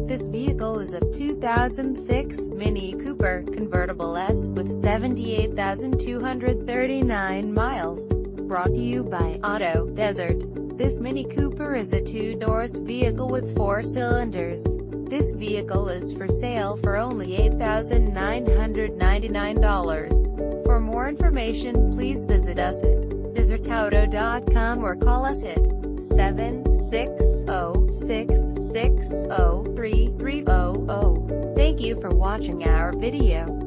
This vehicle is a 2006 Mini Cooper convertible S with 78,239 miles. Brought to you by Auto Desert. This Mini Cooper is a two-doors vehicle with 4 cylinders. This vehicle is for sale for only $8,999. For more information, please visit us at desertauto.com or call us at 760-660-3300. Thank you for watching our video.